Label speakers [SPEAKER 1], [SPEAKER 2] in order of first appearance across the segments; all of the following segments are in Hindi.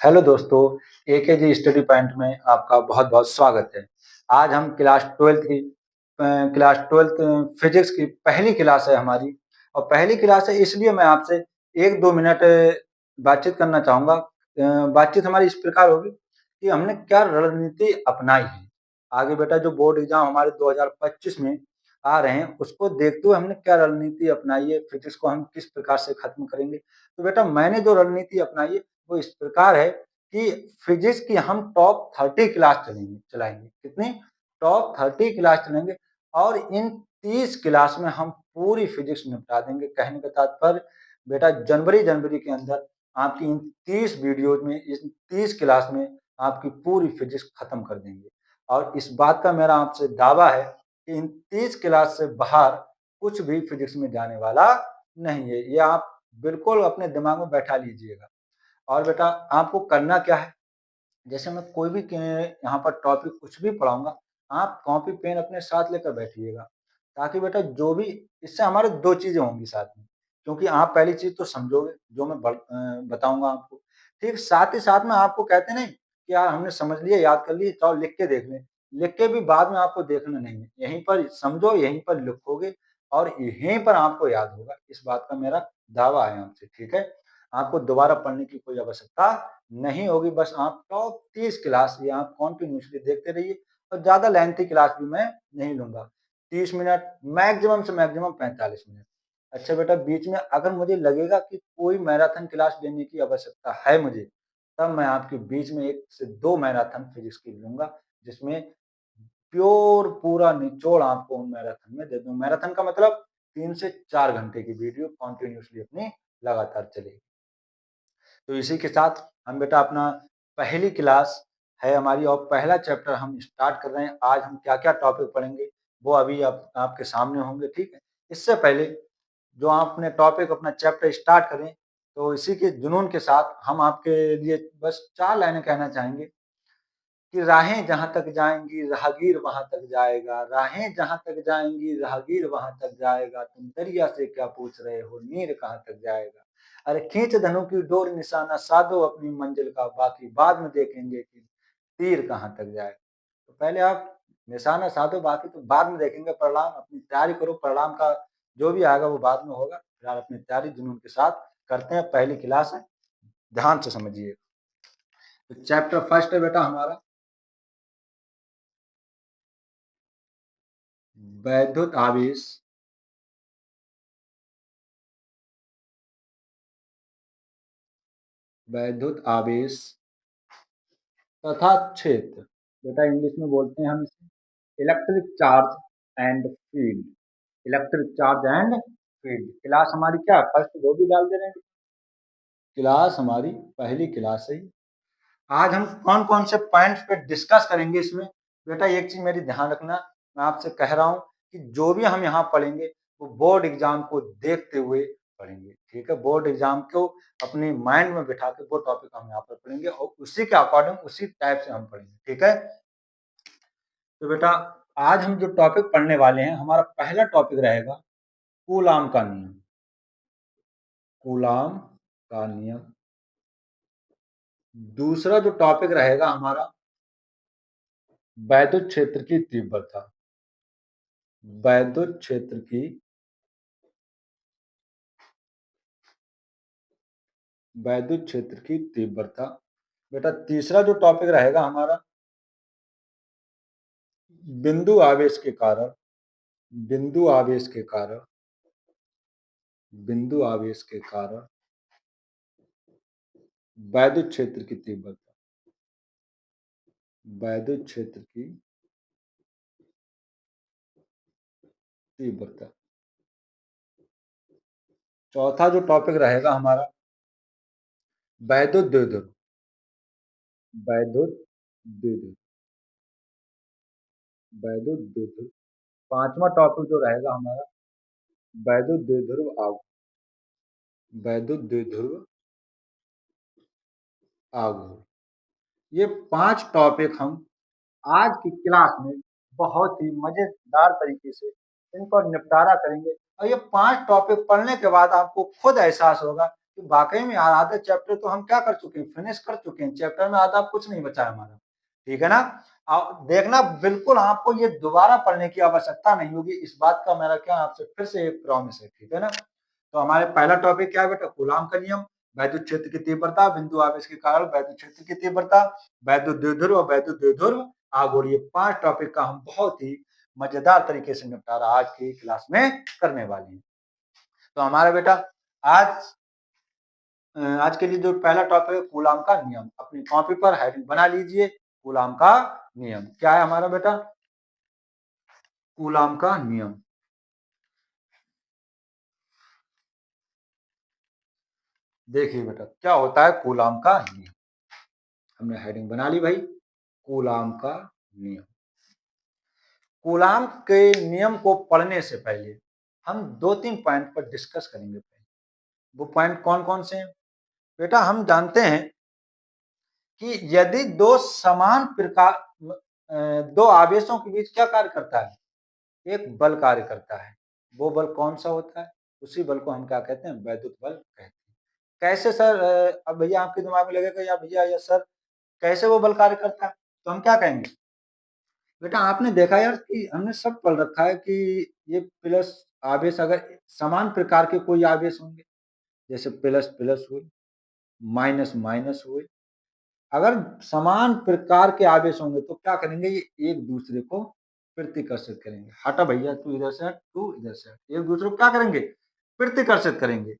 [SPEAKER 1] हेलो दोस्तों, एकेजी स्टडी पॉइंट में आपका बहुत-बहुत स्वागत है। आज हम क्लास 12th फिजिक्स की पहली क्लास है हमारी और पहली क्लास है इसलिए मैं आपसे 1-2 मिनट बातचीत करना चाहूँगा। बातचीत हमारी इस प्रकार होगी कि हमने क्या रणनीति अपनाई है। आगे बेटा जो बोर्ड एग्ज़ाम हमारे 2025 में आ रहे हैं, उसको देखते हुए हमने क्या रणनीति अपनाई है, फिजिक्स को हम किस प्रकार से खत्म करेंगे। तो बेटा मैंने जो रणनीति अपनाई है वो इस प्रकार है कि फिजिक्स की हम टॉप 30 क्लास चलाएंगे। कितनी? टॉप 30 क्लास चलेंगे और इन 30 क्लास में हम पूरी फिजिक्स निपटा देंगे। कहने का तात्पर्य बेटा जनवरी के अंदर आपकी इन 30 वीडियोज में इस 30 क्लास में आपकी पूरी फिजिक्स खत्म कर देंगे और इस बात का मेरा आपसे दावा है कि इन 30 क्लास से बाहर कुछ भी फिजिक्स में जाने वाला नहीं है। ये आप बिल्कुल अपने दिमाग में बैठा लीजिएगा। और बेटा आपको करना क्या है? जैसे मैं कोई भी यहाँ पर टॉपिक कुछ भी पढ़ाऊँगा, आप कॉपी पेन अपने साथ लेकर बैठिएगा। ताकि बेटा जो भी इससे हमारे 2 चीज़ें होंगी साथ में, क्योंकि आप पहली चीज़ तो समझोगे जो मैं बताऊँगा आपको। ठीक साथ ही साथ में आपको कहते नहीं कि यार हमने समझ लिया, याद कर लिए, जाओ लिख के देख लें। लिख के भी बाद में आपको देखना नहीं है, यहीं पर समझो, यहीं पर लिखोगे और यहीं पर आपको याद होगा। इस बात का मेरा दावा है आपसे, ठीक है? आपको दोबारा पढ़ने की कोई आवश्यकता नहीं होगी, बस आप टॉप 30 क्लास ये आप कंटिन्यूअसली देखते रहिए और ज़्यादा लेंथी क्लास भी मैं नहीं लूँगा। 30 मिनट मैक्सिमम से मैक्सिमम 45 मिनट। अच्छा बेटा बीच में अगर मुझे लगेगा कि कोई मैराथन क्लास लेने की आवश्यकता है मुझे, तब मैं आपके बीच में 1 से 2 मैराथन फिजिक्स की लूँगा, जिसमें प्योर पूरा निचोड़ आपको उन मैराथन में दे दूँ। मैराथन का मतलब 3 से 4 घंटे की वीडियो कंटिन्यूअसली अपनी लगातार चलेगी। तो इसी के साथ हम बेटा अपना पहली क्लास है हमारी और पहला चैप्टर हम स्टार्ट कर रहे हैं। आज हम क्या-क्या टॉपिक पढ़ेंगे, वो अभी आप आपके सामने होंगे, ठीक है? इससे पहले जो आपने टॉपिक अपना चैप्टर स्टार्ट करें, तो इसी के जुनून के साथ हम आपके लिए बस 4 लाइनें कहना चाहेंगे कि राहें जहाँ तक जाएँगी राहगीर वहाँ तक जाएगा, राहें जहाँ तक जाएँगी राहगीर वहाँ तक जाएगा, तुम दरिया से क्या पूछ रहे हो नीर कहाँ तक जाएगा। अरे खींच धनुष की डोर निशाना साधो अपनी मंजिल का, बाकी बाद में देखेंगे कि तीर कहाँ तक जाएगा। तो पहले आप निशाना साधो, बाकी तो बाद में देखेंगे। परिणाम अपनी तैयारी करो, परिणाम का जो भी आएगा वो बाद में होगा। फिलहाल अपनी तैयारी जुनून के साथ करते हैं, पहली क्लास है, ध्यान से समझिए। तो चैप्टर फर्स्ट है बेटा हमारा वैद्युत आवेश वैद्युत आवेश तथा क्षेत्र। बेटा इंग्लिश में बोलते हैं हम इसे electric charge and field. Electric charge and field class हमारी क्या फर्स्ट वो भी डाल दे रहे हैं। क्लास हमारी पहली क्लास है। आज हम कौन कौन से पॉइंट्स पे डिस्कस करेंगे इसमें। बेटा एक चीज मेरी ध्यान रखना, मैं आपसे कह रहा हूँ कि जो भी हम यहाँ पढ़ेंगे वो बोर्ड एग्जाम को देखते हुए पढ़ेंगे, ठीक है? बोर्ड एग्जाम को अपने माइंड में बिठा के वो टॉपिक हम यहाँ पर पढ़ेंगे और उसी के अकॉर्डिंग उसी टाइप से हम पढ़ेंगे, ठीक है? तो बेटा आज हम जो टॉपिक पढ़ने वाले हैं, हमारा पहला टॉपिक रहेगा कूलाम का नियम। कूलाम का नियम। दूसरा जो टॉपिक रहेगा हमारा वैद्युत क्षेत्र की तीव्रता। वैद्युत क्षेत्र की वैद्युत क्षेत्र की तीव्रता। बेटा तीसरा जो टॉपिक रहेगा हमारा बिंदु आवेश के कारण बिंदु आवेश के कारण बिंदु आवेश के कारण वैद्युत क्षेत्र की तीव्रता। वैद्युत क्षेत्र की तीव्रता। चौथा जो टॉपिक रहेगा हमारा वैद्युत द्विध्रुव। वैद्युत द्विध्रुव। वैद्युत द्विध्रुव। पांचवा टॉपिक जो रहेगा हमारा वैद्युत द्विध्रुव आघूर्ण। वैद्युत द्विध्रुव आघूर्ण। ये 5 टॉपिक हम आज की क्लास में बहुत ही मजेदार तरीके से इनको निपटारा करेंगे और ये 5 टॉपिक पढ़ने के बाद आपको खुद एहसास होगा कि वाकई में यार आधे चैप्टर तो हम क्या कर चुके हैं, फिनिश कर चुके हैं, चैप्टर में आधा कुछ नहीं बचा है हमारा, ठीक है ना। देखना बिल्कुल आपको ये दोबारा पढ़ने की आवश्यकता नहीं होगी, इस बात का मेरा क्या आपसे फिर से एक प्रॉमिस है, ठीक है ना। तो हमारे पहला टॉपिक क्या है बेटा, कूलाम का नियम, वैद्युत क्षेत्र की तीव्रता, बिंदु आवेश के कारण वैद्युत क्षेत्र की तीव्रता, वैद्युत द्विध्रुव और वैद्युत द्विध्रुव आघूर्ण, ये 5 टॉपिक का हम बहुत ही मजेदार तरीके से निपटारा आज की क्लास में करने वाले हैं। तो हमारा बेटा आज आज के लिए जो पहला टॉपिक है कूलाम का नियम, अपनी कॉपी पर हेडिंग बना लीजिए, कूलाम का नियम क्या है हमारा बेटा, कूलाम का नियम। देखिए बेटा क्या होता है कूलाम का नियम, हमने हेडिंग बना ली भाई, कूलाम का नियम। कूलाम के नियम को पढ़ने से पहले हम 2-3 पॉइंट पर डिस्कस करेंगे। वो पॉइंट कौन कौन से हैं बेटा, हम जानते हैं कि यदि दो समान प्रकार दो आवेशों के बीच क्या कार्य करता है, एक बल कार्य करता है, वो बल कौन सा होता है, उसी बल को हम क्या कहते हैं, वैद्युत बल कहते हैं। कैसे सर, अब भैया आपके दिमाग में लगेगा या भैया या सर कैसे वो बल कार्य करता है, तो हम क्या कहेंगे बेटा, आपने देखा यार कि हमने सब पढ़ रखा है कि ये प्लस आवेश अगर समान प्रकार के कोई आवेश होंगे, जैसे प्लस प्लस हुए, माइनस माइनस हुए, अगर समान प्रकार के आवेश होंगे तो क्या करेंगे, ये एक दूसरे को प्रतिकर्षित करेंगे। हटा भैया, तू इधर से हट, तू इधर से हट, एक दूसरे को क्या करेंगे, प्रतिकर्षित करेंगे।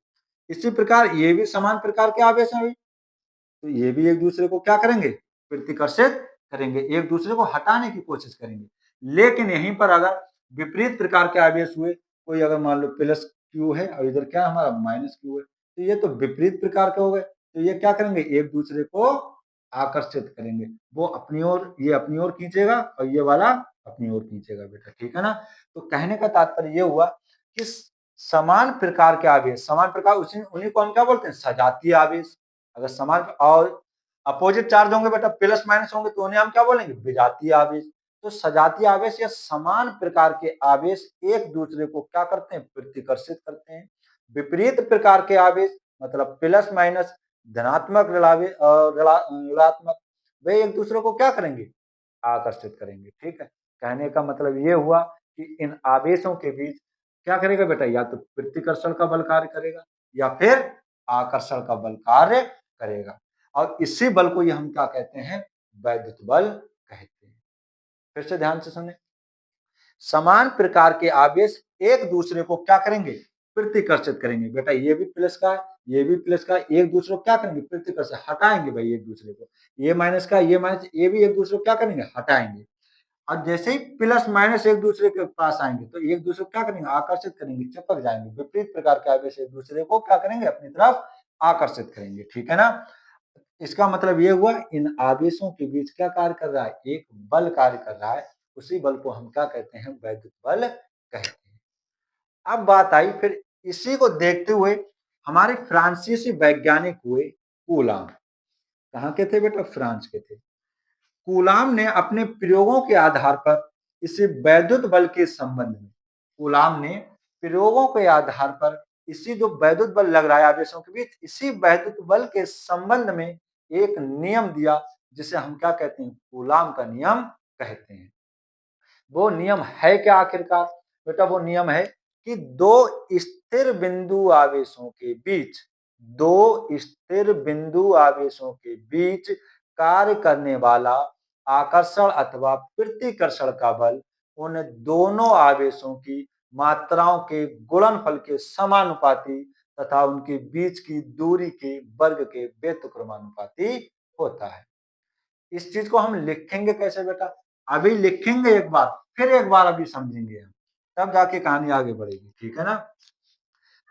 [SPEAKER 1] इसी प्रकार ये भी समान प्रकार के आवेश हैं, तो ये भी एक दूसरे को क्या करेंगे, प्रतिकर्षित करेंगे, एक दूसरे को हटाने की कोशिश करेंगे। लेकिन यहीं पर अगर विपरीत प्रकार के आवेश हुए, कोई अगर मान लो प्लस क्यू है और इधर क्या हमारा माइनस क्यू है, तो ये तो विपरीत प्रकार के हो गए, तो ये क्या करेंगे, एक दूसरे को आकर्षित करेंगे, वो अपनी ओर, ये अपनी ओर खींचेगा और ये वाला अपनी ओर खींचेगा बेटा, ठीक है ना। तो कहने का तात्पर्य ये हुआ कि समान प्रकार के आवेश, समान प्रकार उन्हीं को हम क्या बोलते हैं, सजातीय आवेश। अगर समान और अपोजिट चार्ज होंगे बेटा, प्लस माइनस होंगे, तो उन्हें हम क्या बोलेंगे, विजातीय आवेश। तो सजातीय आवेश या समान प्रकार के आवेश एक दूसरे को क्या करते हैं, प्रतिकर्षित करते हैं। विपरीत प्रकार के आवेश मतलब प्लस माइनस, धनात्मक ऋणात्मक, वे एक दूसरे को क्या करेंगे, आकर्षित करेंगे, ठीक है। कहने का मतलब ये हुआ कि इन आवेशों के बीच क्या करेगा बेटा, या तो प्रतिकर्षण का बल कार्य करेगा या फिर आकर्षण का बल कार्य करेगा, और इसी बल को ये हम क्या कहते हैं, वैद्युत बल कहते हैं। फिर से ध्यान से सुने, समान प्रकार के आवेश एक दूसरे को क्या करेंगे, प्रतिकर्षित करेंगे। बेटा ये भी प्लस का है, ये भी प्लस का है, एक दूसरे को क्या करेंगे, प्रतिकर्षित, हटाएंगे भाई एक दूसरे को, ये माइनस का, ये माइनस, ये भी एक दूसरे को क्या करेंगे, हटाएंगे। और जैसे ही प्लस माइनस एक दूसरे के पास आएंगे तो एक दूसरे को क्या करेंगे, आकर्षित करेंगे, चिपक जाएंगे। विपरीत प्रकार के आवेश एक दूसरे को क्या करेंगे, अपनी तरफ आकर्षित करेंगे, ठीक है ना। इसका मतलब ये हुआ इन आवेशों के बीच क्या कार्य कर रहा है, एक बल कार्य कर रहा है, उसी बल को हम क्या कहते हैं, वैद्युत बल कहते हैं। अब बात आई फिर इसी को देखते हुए हमारे फ्रांसीसी वैज्ञानिक हुए कूलाम। कहाँ के थे बेटा, फ्रांस के थे। कूलाम ने अपने प्रयोगों के आधार पर इसे वैद्युत बल के संबंध में, कूलाम ने प्रयोगों के आधार पर इसी जो वैद्युत बल लग रहा है आवेशों के बीच, इसी वैद्युत बल के संबंध में एक नियम दिया, जिसे हम क्या कहते हैं, कूलाम का नियम कहते हैं। वो नियम है क्या आखिरकार बेटा, वो नियम है कि दो स्थिर बिंदु आवेशों के बीच, दो स्थिर बिंदु आवेशों के बीच कार्य करने वाला आकर्षण अथवा प्रतिकर्षण का बल उन दोनों आवेशों की मात्राओं के गुणनफल के समानुपाती तथा उनके बीच की दूरी के वर्ग के व्युत्क्रमानुपाती होता है। इस चीज को हम लिखेंगे कैसे बेटा, अभी लिखेंगे एक बार, फिर एक बार अभी समझेंगे हम, तब जाके कहानी आगे बढ़ेगी, ठीक है ना।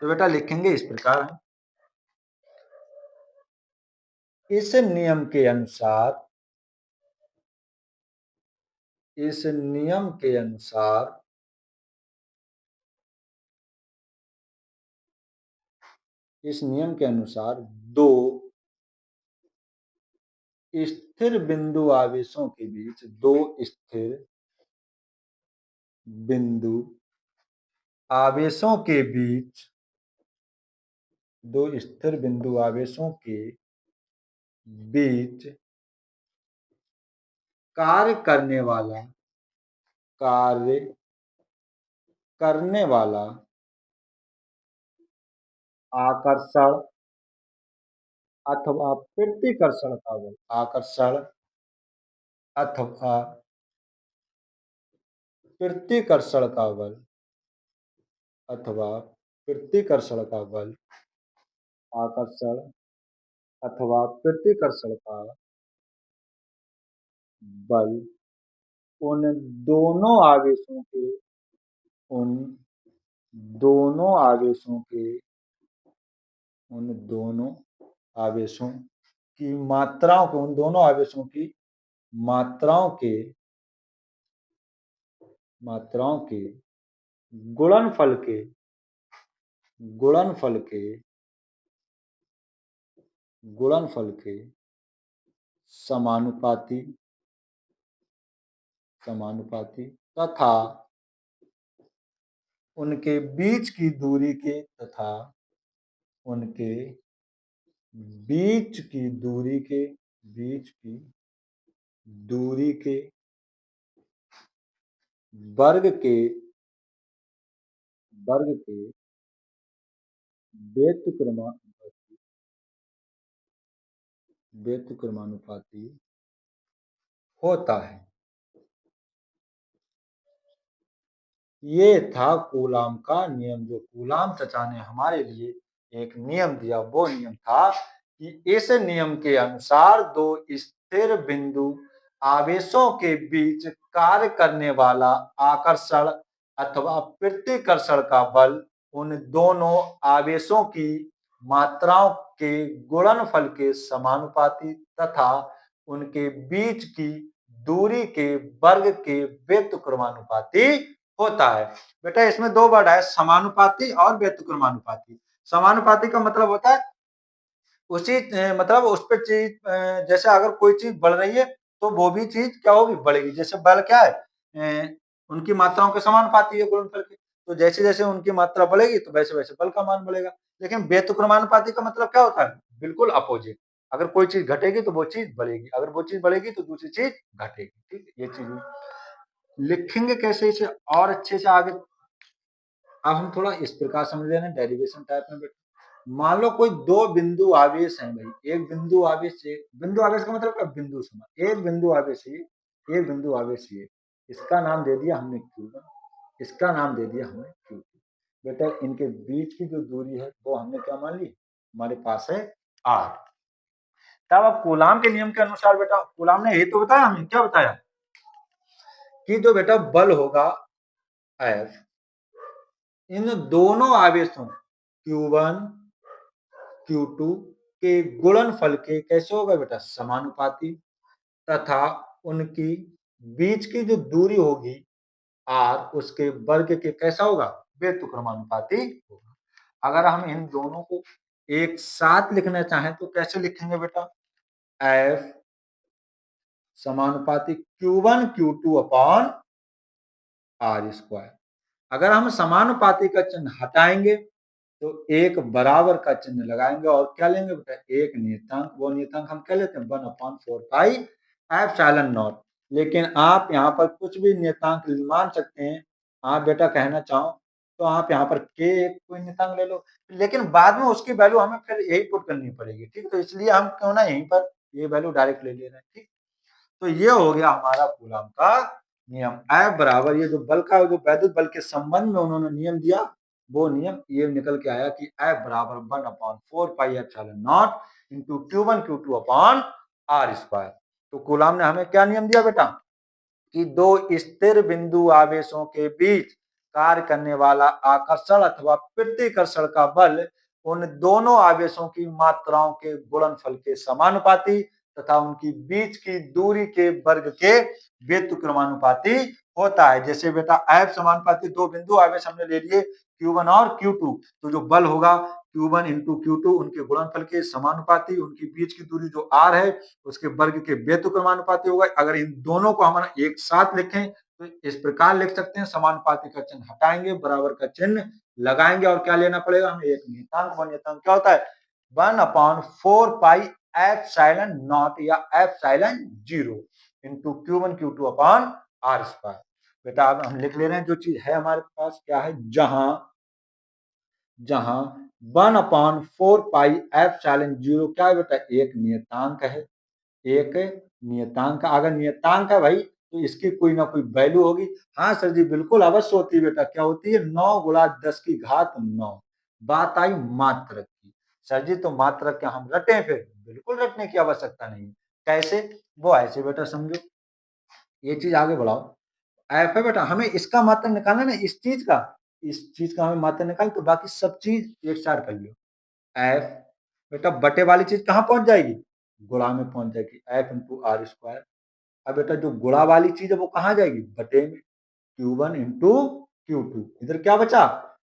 [SPEAKER 1] तो बेटा लिखेंगे इस प्रकार, इस नियम के अनुसार, इस नियम के अनुसार इस नियम के अनुसार दो स्थिर बिंदु आवेशों के बीच, दो स्थिर बिंदु आवेशों के बीच दो स्थिर बिंदु आवेशों के बीच कार्य करने वाला आकर्षण अथवा प्रतिकर्षण का बल, आकर्षण अथवा प्रतिकर्षण का बल, अथवा प्रतिकर्षण का बल, आकर्षण अथवा प्रतिकर्षण का बल उन दोनों आवेशों के उन दोनों आवेशों के उन दोनों आवेशों की मात्राओं को उन दोनों आवेशों की मात्राओं के गुणनफल के समानुपाती तथा उनके बीच की दूरी के वर्ग के व्यतिक्रमानुपाती होता है। ये था कूलाम का नियम। जो कूलाम चचा ने हमारे लिए एक नियम दिया, वो नियम था कि इस नियम के अनुसार दो स्थिर बिंदु आवेशों के बीच कार्य करने वाला आकर्षण अथवा प्रतिकर्षण का बल उन दोनों आवेशों की मात्राओं के गुणनफल के समानुपाती तथा उनके बीच की दूरी के वर्ग के व्युत्क्रमानुपाती होता है। बेटा इसमें दो वर्ड है, समानुपाती और व्युत्क्रमानुपाती। समानुपाती का मतलब होता है उसी मतलब उस पर चीज जैसे अगर कोई चीज बढ़ रही है तो वो भी चीज क्या होगी, बढ़ेगी। जैसे बल क्या है, उनकी मात्राओं के समानुपाती है गुणनफल के, तो जैसे जैसे उनकी मात्रा बढ़ेगी तो वैसे वैसे बल का मान बढ़ेगा। लेकिन व्युत्क्रमानुपाती का मतलब क्या होता है, बिल्कुल अपोजिट। अगर कोई चीज घटेगी तो वो चीज बढ़ेगी, अगर वो चीज बढ़ेगी तो दूसरी चीज घटेगी। ठीक, ये चीज लिखेंगे कैसे इसे और अच्छे से आगे। अब हम थोड़ा इस प्रकार समझ लेना डेरिवेशन टाइप में। मान लो कोई दो बिंदु आवेश है भाई, एक बिंदु आवेश से, बिंदु आवेश का मतलब क्या, बिंदु समान, एक बिंदु आवेश है, एक बिंदु आवेश है, इसका नाम दे दिया हमने Q1, इसका नाम दे दिया हमने Q2। बेटा इनके बीच की जो दूरी है वो हमने क्या मान ली, हमारे पास है R। तब अब कूलाम के नियम के अनुसार बेटा, कूलाम ने यही तो बताया, हमें क्या बताया कि जो बेटा बल होगा F इन दोनों आवेशों Q1 Q2 के गुणनफल के कैसे होगा बेटा, समानुपाती तथा उनकी बीच की जो दूरी होगी R उसके वर्ग के कैसा होगा, व्युत्क्रमानुपाती होगा। अगर हम इन दोनों को एक साथ लिखना चाहें तो कैसे लिखेंगे बेटा, F समानुपाती Q1 Q2 upon R square. अगर हम समानुपाती का चिन्ह हटाएंगे तो एक बराबर का चिन्ह लगाएंगे और क्या लेंगे बेटा, एक नियतांक। वो नियतांक हम क्या लेते हैं, 1/4πε0। लेकिन आप यहाँ पर कुछ भी नियतांक मान सकते हैं। आप बेटा कहना चाहो तो आप यहाँ पर के एक कोई नियतांक ले लो, लेकिन बाद में उसकी वैल्यू हमें फिर यही पुट करनी पड़ेगी। ठीक, तो इसलिए हम क्यों ना यहीं पर ये वैल्यू डायरेक्ट ले रहे हैं। ठीक, तो ये हो गया हमारा कूलाम का नियम। F बराबर ये जो बल का, जो वैद्युत बल के संबंध में उन्होंने नियम दिया, वो नियम ये निकल के आया कि F बराबर 1/4πε0 into Q1 Q2 upon R square. तो कूलाम ने हमें क्या नियम दिया बेटा, कि दो स्थिर बिंदु आवेशों के बीच कार्य करने वाला आकर्षण अथवा प्रतिकर्षण का बल उन दोनों आवेशों की मात्राओं के गुणनफल के समानुपाती तथा उनकी बीच की दूरी के वर्ग के व्युत्क्रमानुपाती होता है। जैसे बेटा F समानुपाती दो बिंदु आवेश हमने ले लिए Q1 और Q2, तो जो बल होगा Q1 इंटू Q2 उनके गुणनफल के समानुपाती, उनकी बीच की दूरी जो R है उसके वर्ग के व्युत्क्रमानुपाती होगा। अगर इन दोनों को हम एक साथ लिखें तो इस प्रकार लिख सकते हैं, समानुपाती का चिन्ह हटाएंगे, बराबर का चिन्ह लगाएंगे और क्या लेना पड़ेगा हमें, एक नियतांक। व नियतांक क्या होता है, 1/4 पाई एप्सिलॉन नॉट या epsilon 0 into Q1 Q2 upon r square. बेटा अब हम लिख ले रहे हैं जो चीज है हमारे पास, क्या है, जहां 1/4 पाई एप्सिलॉन 0 क्या है बेटा, एक नियतांक है, एक नियतांक। अगर नियतांक है भाई तो इसकी कोई ना कोई वैल्यू होगी। हाँ सर जी बिल्कुल अवश्य होती है बेटा, क्या होती है, 9 गुणा 10 की घात 9। बात आई मात्रक की। सर जी तो मात्रक क्या हम रटे, फिर बिल्कुल रटने की आवश्यकता नहीं। कैसे, वो ऐसे बेटा समझो, ये चीज आगे बढ़ाओ। एफ है बेटा, हमें इसका मात्रक निकालना ना, इस चीज का हमें मात्रक निकाल, तो बाकी सब चीज एक साथ कर लो। एफ बेटा बटे वाली चीज कहाँ पहुंच जाएगी, गुणा में पहुंच जाएगी, एफ इंटू आर स्क्वायर। अब बेटा जो गुणा वाली चीज है वो कहाँ जाएगी, बटे में, Q1 इंटू Q2। इधर क्या बचा,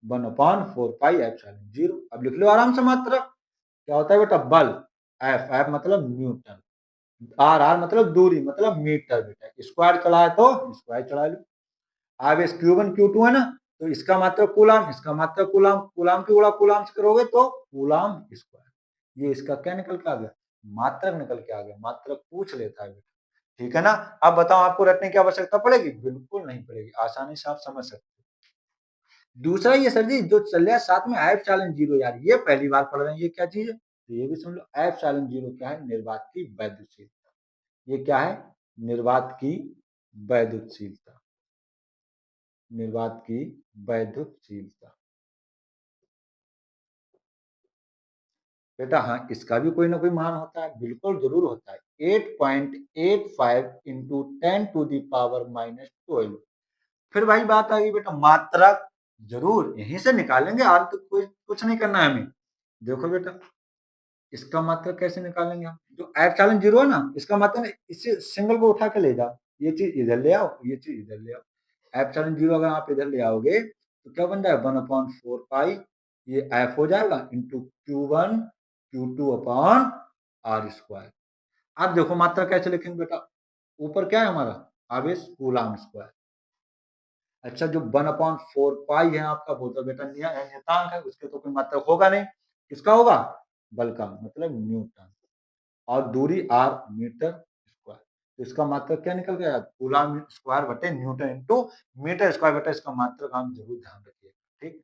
[SPEAKER 1] 1/4 पाई एप्सिलॉन 0। अब लिख लो आराम से मात्रक। क्या होता है बेटा, बल, एफ, एफ मतलब न्यूटन, आर, आर मतलब दूरी, मतलब मीटर। बेटा स्क्वायर चला है तो स्क्वायर चला लो। आवेश Q1 Q2 है ना, तो इसका मात्रक कूलाम, इसका मात्रक कूलाम, कूलाम की गुणा कूलाम से करोगे तो कूलाम स्क्वायर। ये इसका क्या निकल के आ गया, मात्रक निकल के आ गया। मात्रक पूछ लेता है बेटा, ठीक है ना। अब बताओ आपको रटने की आवश्यकता पड़ेगी, बिल्कुल नहीं पड़ेगी, आसानी से आप समझ सकते हो। दूसरा ये सर जी जो चल रहा है साथ में एप्सिलॉन 0, यार ये पहली बार पढ़ रहे हैं, ये क्या चीज है, तो ये भी समझ लो। एप्सिलॉन 0 क्या है, निर्वात की वैद्युतशीलता। ये क्या है, निर्वात की वैद्युतशीलता, निर्वात की वैद्युतशीलता। बेटा हाँ इसका भी कोई ना कोई मान होता है, बिल्कुल जरूर होता है। 8.85 इंटू 10⁻⁻12। फिर वही बात आ गई बेटा, मात्रक जरूर यहीं से निकालेंगे, और तो कोई कुछ नहीं करना है हमें। देखो बेटा इसका मात्रक कैसे निकालेंगे हम, जो एप्सिलॉन 0 है ना, इसका मात्रक इसी सिंबल को उठा के ले जाओ, ये चीज इधर ले आओ, ये चीज इधर ले आओ। एप्सिलॉन 0 अगर आप इधर ले आओगे तो क्या बन जाएगा, 1/4 पाई, ये एफ हो जाएगा into Q1 Q2 upon r square. आप देखो मात्रा कैसे लिखेंगे बेटा, ऊपर क्या है हमारा आवेश, कूलाम स्क्वायर। अच्छा जो 1/4 पाई है आपका, वो तो बेटा नियतांक है, उसके तो कोई मात्रक होगा नहीं। किसका होगा, बल का, मतलब न्यूटन। और दूरी आर, मीटर स्क्वायर। तो इसका मात्रक क्या निकल गया, कूलाम स्क्वायर बटे न्यूटन इंटू मीटर स्क्वायर। बटे इसका मात्रक हम जरूर ध्यान रखिएगा, ठीक।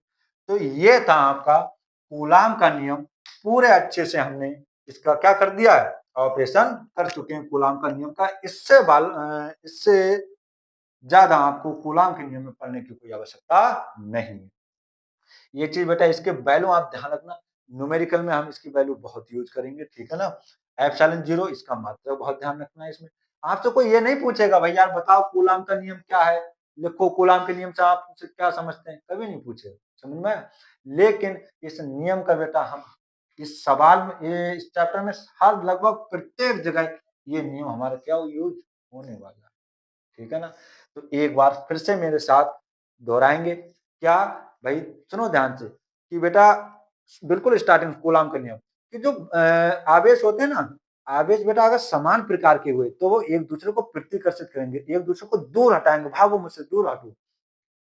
[SPEAKER 1] तो ये था आपका कूलाम का नियम। पूरे अच्छे से हमने इसका क्या कर दिया है, ऑपरेशन कर चुके हैं कूलाम का नियम का। इससे ज्यादा आपको कूलाम के नियम में पढ़ने की कोई आवश्यकता नहीं है। ये चीज बेटा इसके वैल्यू आप ध्यान रखना, न्यूमेरिकल में हम इसकी वैल्यू बहुत यूज करेंगे, ठीक है ना। एप्सिलॉन 0 इसका मात्रक बहुत ध्यान रखना है इसमें। आपसे कोई ये नहीं पूछेगा भाई यार बताओ कूलाम का नियम क्या है, लिखो कूलाम के नियम से आप क्या समझते हैं, कभी नहीं पूछेगा, समझ में। लेकिन इस नियम का बेटा हम इस सवाल में, ये इस चैप्टर में हर लगभग प्रत्येक जगह ये नियम हमारा क्या यूज होने वाला है, ठीक है ना। तो एक बार फिर से मेरे साथ दोहराएंगे क्या भाई, सुनो ध्यान से कि बेटा बिल्कुल स्टार्टिंग कूलाम का नियम, कि जो आवेश होते हैं ना, आवेश बेटा अगर समान प्रकार के हुए तो वो एक दूसरे को प्रतिकर्षित करेंगे, एक दूसरे को दूर हटाएंगे, भागो मुझसे दूर हटो।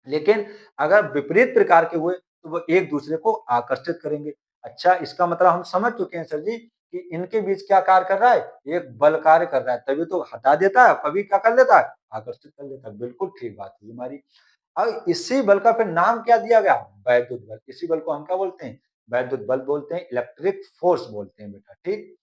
[SPEAKER 1] लेकिन अगर विपरीत प्रकार के हुए तो वो एक दूसरे को आकर्षित करेंगे। अच्छा इसका मतलब हम समझ चुके हैं सर जी कि इनके बीच क्या कार्य कर रहा है, एक बल कार्य कर रहा है, तभी तो हटा देता है, कभी क्या कर लेता है, आकर्षित कर लेता है। बिल्कुल ठीक बात है हमारी। अब इसी बल का फिर नाम क्या दिया गया, वैद्युत बल। इसी बल को हम क्या बोलते हैं, वैद्युत बल बोलते हैं, इलेक्ट्रिक फोर्स बोलते हैं बेटा, ठीक।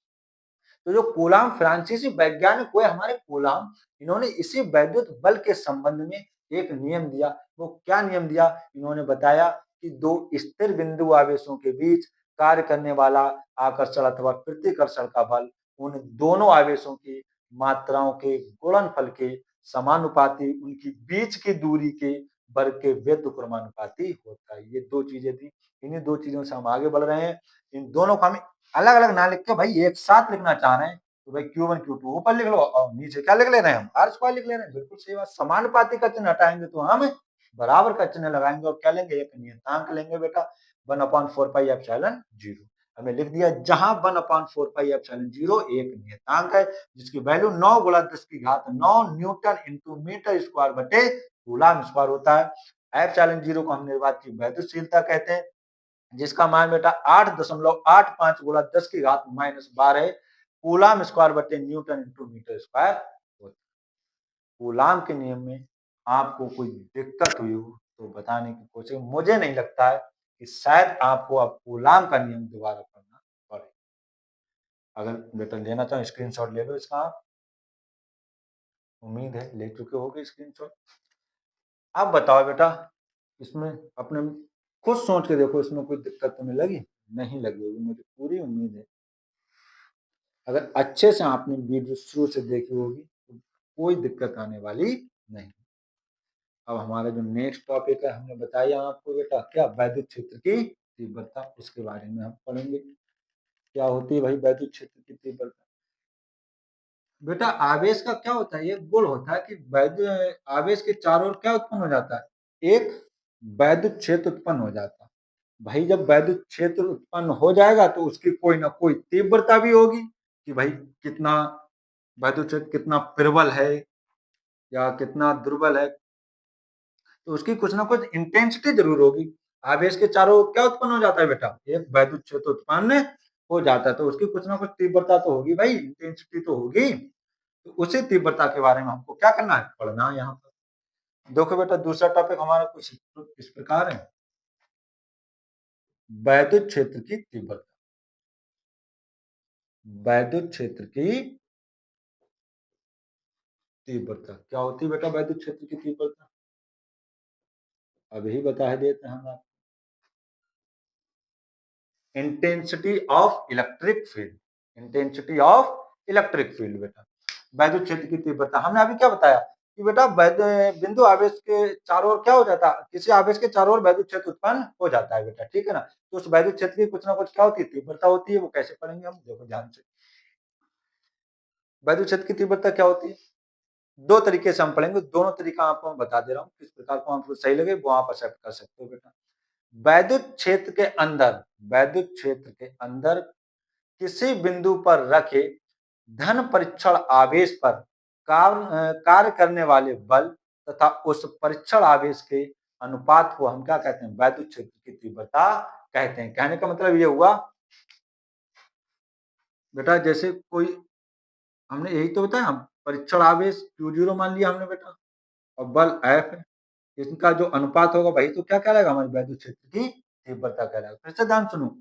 [SPEAKER 1] तो जो कूलाम फ्रांसीसी वैज्ञानिक हुए हमारे कूलाम, इन्होंने इसी वैद्युत बल के संबंध में एक नियम दिया। वो क्या नियम दिया, इन्होंने बताया कि दो स्थिर बिंदु आवेशों के बीच कार्य करने वाला आकर्षण अथवा प्रतिकर्षण का बल उन दोनों आवेशों की मात्राओं के गुणनफल के समानुपाती, उनकी बीच की दूरी के वर्ग के व्युत्क्रमानुपाती होता है। ये दो चीजें थी, इन्हीं दो चीजों से हम आगे बढ़ रहे हैं। इन दोनों को हम अलग अलग ना लिख के भाई एक साथ लिखना चाह रहे हैं, तो भाई Q1 Q2 ऊपर लिख लो और नीचे क्या लिख ले रहे हैं हम, आर स्क्वायर लिख ले रहे हैं। बिल्कुल सही बात, समानुपाती का चिन्ह हटाएंगे तो हम बराबर का चिन्ह लगाएंगे और क्या लेंगे, एक नियतांक लेंगे बेटा, 1/4 पाई एप्सिलॉन 0। हमने लिख दिया जहां 1/4 पाई एप्सिलॉन 0 एक नियतांक है जिसकी वैल्यू 9 गुणा 10 की घात 9 न्यूटन इंटू मीटर स्क्वायर बटे कूलम स्क्वायर होता है। एप्सिलॉन जीरो को हमने बात की वैद्युतशीलता कहते हैं, जिसका मान बेटा 8.85 गुणा 10 की घात -12 कूलाम स्क्वायर बटे न्यूटन इंटू मीटर स्क्वायर होता है। कूलाम के नियम में आपको कोई दिक्कत हुई हो तो बताने की कोशिश, मुझे नहीं लगता है कि शायद आपको अब कूलाम का नियम दोबारा पढ़ना पड़े। अगर बेटा लेना चाहो स्क्रीनशॉट ले लो इसका, आप उम्मीद है ले चुके होगे स्क्रीनशॉट। आप बताओ बेटा, इसमें अपने खुद सोच के देखो, इसमें कोई दिक्कत तुम्हें लगी? नहीं लगी होगी, मुझे पूरी उम्मीद है। अगर अच्छे से आपने वीडियो शुरू से देखी होगी तो कोई दिक्कत आने वाली नहीं। अब हमारा जो नेक्स्ट टॉपिक है, हमने बताया आपको बेटा क्या, वैद्युत क्षेत्र की तीव्रता, उसके बारे में हम पढ़ेंगे। क्या होती है भाई वैद्युत क्षेत्र की तीव्रता? बेटा आवेश का क्या होता है, एक गुण होता है कि वैद्युत आवेश के चारों ओर क्या उत्पन्न हो जाता है, एक वैद्युत क्षेत्र उत्पन्न हो जाता है। भाई जब वैद्युत क्षेत्र उत्पन्न हो जाएगा तो उसकी कोई ना कोई तीव्रता भी होगी, कि भाई कितना वैद्युत क्षेत्र कितना प्रबल है या कितना दुर्बल है, तो उसकी कुछ ना कुछ इंटेंसिटी जरूर होगी। आवेश के चारों ओर क्या उत्पन्न हो जाता है बेटा, एक वैद्युत क्षेत्र उत्पन्न हो जाता है, तो उसकी कुछ ना कुछ तीव्रता तो होगी भाई, इंटेंसिटी तो होगी। तो उसी तीव्रता के बारे में हमको क्या करना है, पढ़ना है यहाँ पर। देखो बेटा दूसरा टॉपिक हमारा कुछ इस प्रकार है, वैद्युत क्षेत्र की तीव्रता। वैद्युत क्षेत्र की तीव्रता क्या होती है बेटा, वैद्युत क्षेत्र की तीव्रता अभी बता देते हैं हम आपको। Intensity of electric field, intensity of electric field बेटा, वैद्युत क्षेत्र की तीव्रता। हमने अभी क्या बताया कि बेटा बिंदु आवेश के चारों ओर क्या हो जाता है, किसी आवेश के चारों ओर वैद्युत क्षेत्र उत्पन्न हो जाता है बेटा, ठीक है ना। तो उस वैद्युत क्षेत्र की कुछ ना कुछ क्या होती है, तीव्रता होती है। वो कैसे पढ़ेंगे हम, देखो ध्यान से। वैद्युत क्षेत्र की तीव्रता क्या होती है, दो तरीके से हम पढ़ेंगे, दोनों तरीका आपको मैं बता दे रहा हूँ, किस प्रकार को आपको सही लगे वो आप एक्सेप्ट कर सकते हो बेटा। वैद्युत क्षेत्र के अंदर, वैद्युत क्षेत्र के अंदर किसी बिंदु पर रखे धन परीक्षण आवेश पर कार्य करने वाले बल तथा उस परीक्षण आवेश के अनुपात को हम क्या कहते हैं, वैद्युत क्षेत्र की तीव्रता कहते हैं। कहने का मतलब ये हुआ बेटा, जैसे कोई, हमने यही तो बताया, हम परीक्षण आवेश Q0 मान लिया हमने बेटा, और बल F है, इनका जो अनुपात होगा वही तो क्या कहलाएगा, हमारे वैद्युत क्षेत्र की तीव्रता कहलाएगा। फिर से ध्यान सुनो,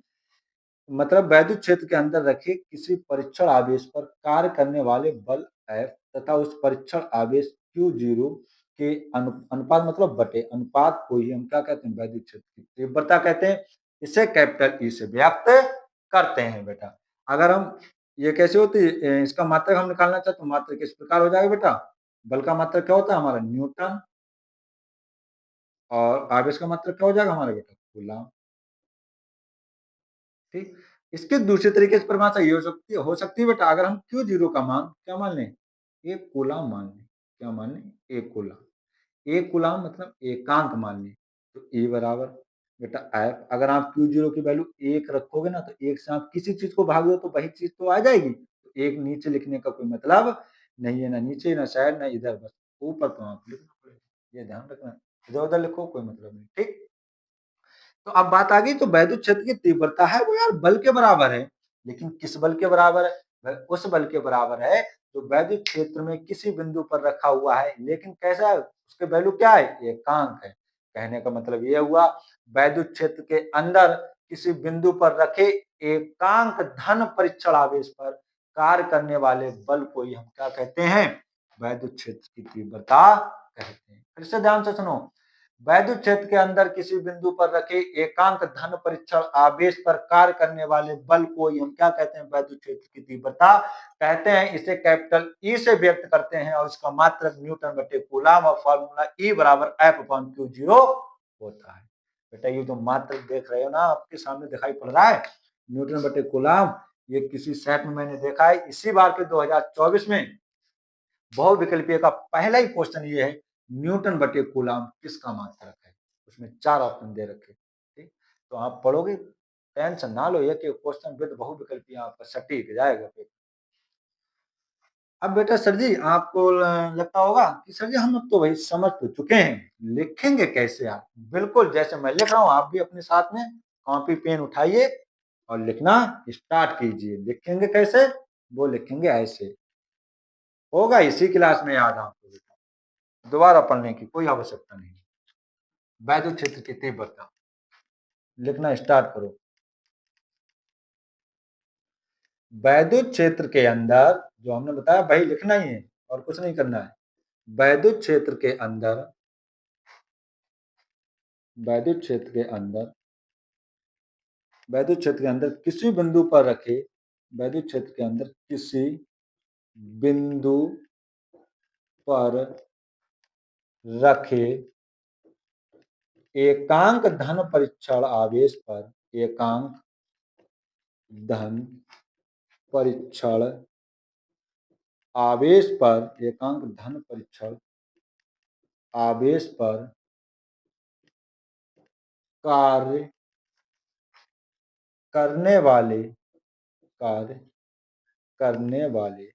[SPEAKER 1] मतलब वैद्युत क्षेत्र के अंदर रखे किसी परीक्षण आवेश पर कार्य करने वाले बल F तथा उस परीक्षण आवेश Q0 के अनुपात, मतलब बटे अनुपात को ही हम क्या कहते हैं, वैद्युत क्षेत्र की तीव्रता कहते हैं। इसे कैपिटल ई से व्यक्त करते हैं बेटा। अगर हम ये कैसे होती है, इसका मात्रक हम निकालना चाहते तो मात्रक किस प्रकार हो जाएगा बेटा, बल का मात्रक क्या होता है हमारा, न्यूटन, और आवेश का मात्रक क्या हो जाएगा हमारा बेटा, कूलम। ठीक, इसके दूसरे तरीके से परिभाषा ये हो सकती है बेटा, अगर हम Q0 का मान क्या मान लें, एक कूलम मान लें, क्या मान लें, एक कूलम। एक कूलम मतलब एकांक मान लें, तो E बराबर बेटा F। अगर आप Q0 की वैल्यू एक रखोगे ना, तो एक से आप किसी चीज को भाग दो तो वही चीज तो आ जाएगी। तो एक नीचे लिखने का कोई मतलब नहीं है, ना नीचे ना साइड ना इधर, बस ऊपर तो आप लिखना पड़ेगा, ये ध्यान रखना। इधर उधर लिखो कोई मतलब नहीं, ठीक। तो अब बात आ गई, तो वैद्युत क्षेत्र की तीव्रता है वो यार बल के बराबर है, लेकिन किस बल के बराबर है, वह उस बल के बराबर है जो वैद्युत क्षेत्र में किसी बिंदु पर रखा हुआ है, लेकिन कैसा है, उसके वैल्यू क्या है, एकांक है। कहने का मतलब यह हुआ, वैद्युत क्षेत्र के अंदर किसी बिंदु पर रखे एकांक धन परीक्षण आवेश पर कार्य करने वाले बल को ही हम क्या कहते हैं, वैद्युत क्षेत्र की तीव्रता कहते हैं। फिर से ध्यान से सुनो, वैद्युत क्षेत्र के अंदर किसी बिंदु पर रखे एकांक धन परीक्षण आवेश पर कार्य करने वाले बल को हम क्या कहते हैं, वैद्युत क्षेत्र की तीव्रता कहते हैं। इसे कैपिटल ई से व्यक्त करते हैं और इसका मात्रक न्यूटन बटे कूलम, और फॉर्मूला ई बराबर F/Q0 होता है। बेटा ये जो मात्रक देख रहे हो ना, आपके सामने दिखाई पड़ रहा है, न्यूटन बटे कूलम, ये किसी सेट में मैंने देखा है, इसी बार के 2024 में बहुविकल्पीय का पहला ही क्वेश्चन ये है, न्यूटन बटे कूलम किसका मात्रक है। उसमें 4 ऑप्शन दे रखे, ठीक। तो आप पढ़ोगे, टेंशन ना लो, ये कि क्वेश्चन विद बहुविकल्पीय आपका सटीक जाएगा। अब बेटा सर जी आपको लगता होगा कि सर जी हम अब तो भाई समझ तो चुके हैं, लिखेंगे कैसे आप? बिल्कुल जैसे मैं लिख रहा हूँ आप भी अपने साथ में कॉपी पेन उठाइए और लिखना स्टार्ट कीजिए। लिखेंगे कैसे? वो लिखेंगे ऐसे। होगा इसी क्लास में याद आपको बेटा, दोबारा पढ़ने की कोई आवश्यकता नहीं। वैद्युत क्षेत्र की तीव्रता लिखना स्टार्ट करो। वैद्युत क्षेत्र के अंदर जो हमने बताया वही लिखना ही है और कुछ नहीं करना है। वैद्युत क्षेत्र के अंदर, वैद्युत क्षेत्र के अंदर, वैद्युत क्षेत्र के अंदर किसी बिंदु पर रखे, वैद्युत क्षेत्र के अंदर किसी बिंदु पर रखे एकांक धन परीक्षण आवेश पर, एकांक धन परीक्षण आवेश पर, एकांक धन परीक्षण आवेश पर कार्य करने वाले, कार्य करने वाले,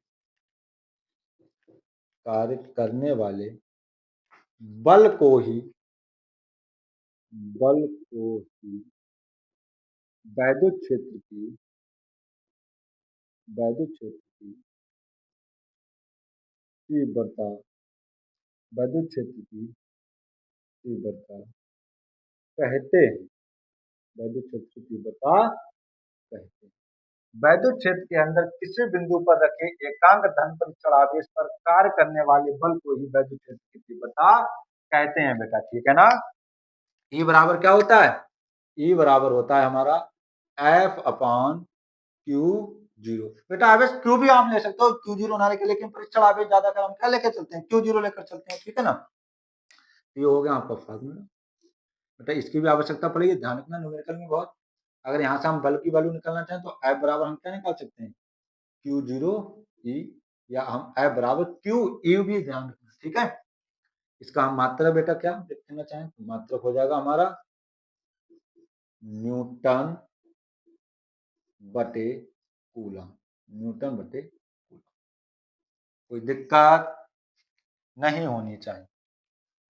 [SPEAKER 1] कार्य करने वाले बल को ही, बल को ही वैद्युत क्षेत्र की, वैद्युत क्षेत्र की तीव्रता, वैद्युत क्षेत्र की तीव्रता कहते हैं, वैद्युत क्षेत्र की तीव्रता कहते हैं। वैद्युत क्षेत्र के अंदर किसी बिंदु पर रखे एकांक धन परीक्षण आवेश पर कार्य करने वाले बल को ही वैद्युत क्षेत्र की तीव्रता कहते हैं बेटा, ठीक है ना। ई बराबर क्या होता है? ई बराबर होता है हमारा एफ अपॉन क्यू जीरो। बेटा आवेश क्यू भी आप ले सकते हो, क्यू जीरो ना लेके, लेकिन परीक्षण आवेश ज्यादा कर हम क्या लेकर चलते हैं? क्यू जीरो लेकर चलते हैं, ठीक है ना। ये हो गया आपका फार्मूला। बेटा इसकी भी आवश्यकता पड़ेगी, ध्यान रखना न्यूमेरिकल में बहुत। अगर यहाँ से हम बल की वैल्यू निकालना चाहें तो एफ बराबर हम क्या निकाल सकते हैं? क्यू जीरो ई, या हम एफ बराबर क्यू यू भी ध्यान रखना, ठीक है। इसका हम मात्रक बेटा क्या लिखना चाहें तो मात्रक हो जाएगा हमारा न्यूटन बटे कूलम, न्यूटन बटे कूलम। कोई दिक्कत नहीं होनी चाहिए।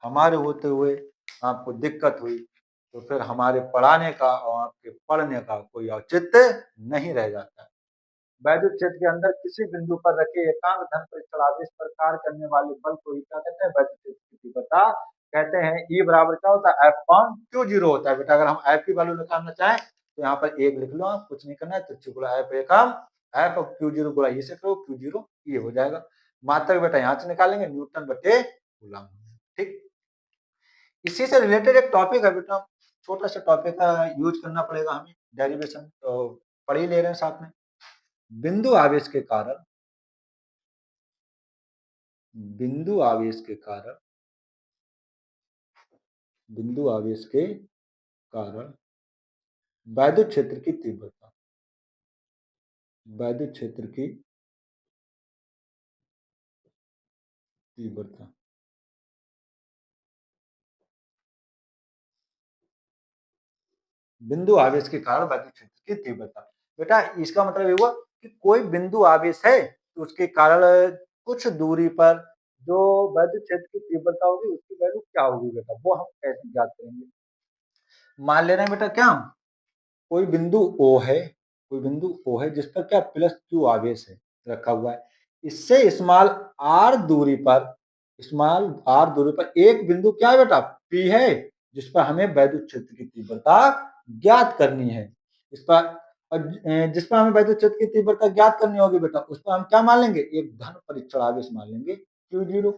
[SPEAKER 1] हमारे होते हुए आपको दिक्कत हुई तो फिर हमारे पढ़ाने का और आपके पढ़ने का कोई औचित्य नहीं रह जाता है। वैद्युत क्षेत्र के अंदर किसी बिंदु पर रखे एकांक धन परीक्षण आवेश पर कार्य करने वाले बल को ही क्या कहते हैं? वैद्युत क्षेत्र की तीव्रता कहते हैं। ई बराबर क्या होता है? एफ अपॉन क्यू जीरो होता है। बेटा अगर हम एफ की वैल्यू निकालना चाहें तो यहाँ पर एक लिख लो, आप कुछ नहीं करना है, तुच्छ गुणा एफ एकम, एफ और क्यू जीरो गुणा ई से करो, क्यू जीरो ये हो जाएगा। मात्रक बेटा यहाँ से निकालेंगे न्यूटन बटे कूलम, ठीक। इसी से रिलेटेड एक टॉपिक है बेटा, छोटा सा टॉपिक का यूज करना पड़ेगा हमें, डेरिवेशन तो पढ़ ही ले रहे हैं साथ में। बिंदु आवेश के कारण, बिंदु आवेश के कारण, बिंदु आवेश के कारण वैद्युत क्षेत्र की तीव्रता, वैद्युत क्षेत्र की तीव्रता, बिंदु आवेश के कारण वैद्युत क्षेत्र की तीव्रता। बेटा इसका मतलब ये हुआ कि कोई बिंदु आवेश है तो उसके कारण कुछ दूरी पर जो वैद्युत क्षेत्र की तीव्रता होगी उसकी वैल्यू क्या होगी बेटा, वो हम कैसे ज्ञात करेंगे? मान ले रहे हैं बेटा क्या, कोई बिंदु O है, कोई बिंदु O है जिस पर क्या प्लस क्यू आवेश है रखा हुआ है। इससे स्मॉल r दूरी पर, स्मॉल r दूरी पर एक बिंदु क्या है बेटा? P है, जिस पर हमें वैद्युत क्षेत्र की तीव्रता ज्ञात करनी है। इस पर जिस पर हमें वैद्युत क्षेत्र की तीव्रता ज्ञात करनी होगी बेटा, उस पर हम क्या मान लेंगे? एक धन परीक्षण आवेश मान लेंगे क्यू जीरो।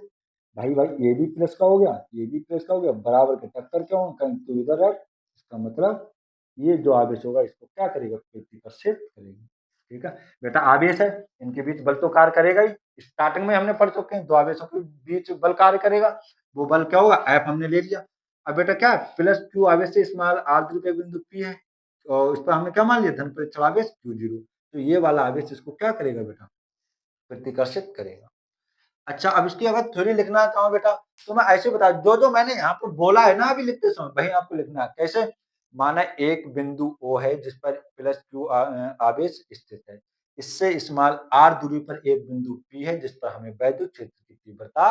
[SPEAKER 1] भाई भाई ये भी प्लस का हो गया, ये भी प्लस का हो गया, बराबर के टक्कर क्यों? कहीं टू इधर है, इसका मतलब ये जो आवेश होगा इसको क्या करेगा? प्रतिकर्षित करेगा, ठीक है। बेटा आवेश है, इनके बीच बल तो कार्य करेगा ही। स्टार्टिंग में हमने पढ़ चुके हैं, दो आवेशों के बीच बल कार्य करेगा, वो बल क्या होगा? एफ हमने ले लिया। अब बेटा क्या प्लस क्यू आवेश से स्मॉल आर दूरी पे बिंदु पी है और इस पर हमने क्या मान लिया? धन परीक्षण आवेश क्यू जीरो। तो ये वाला आवेश इसको क्या करेगा बेटा? प्रतिकर्षित करेगा। अच्छा अब इसकी अगर थ्योरी लिखना चाहो बेटा तो मैं ऐसे बता, जो जो मैंने यहाँ पर बोला है ना अभी लिखते समय वही आपको लिखना है। कैसे? माना एक बिंदु O है जिस पर प्लस क्यू आवेश स्थित है, इससे स्मॉल r दूरी पर एक बिंदु P है जिस पर हमें वैद्युत क्षेत्र की तीव्रता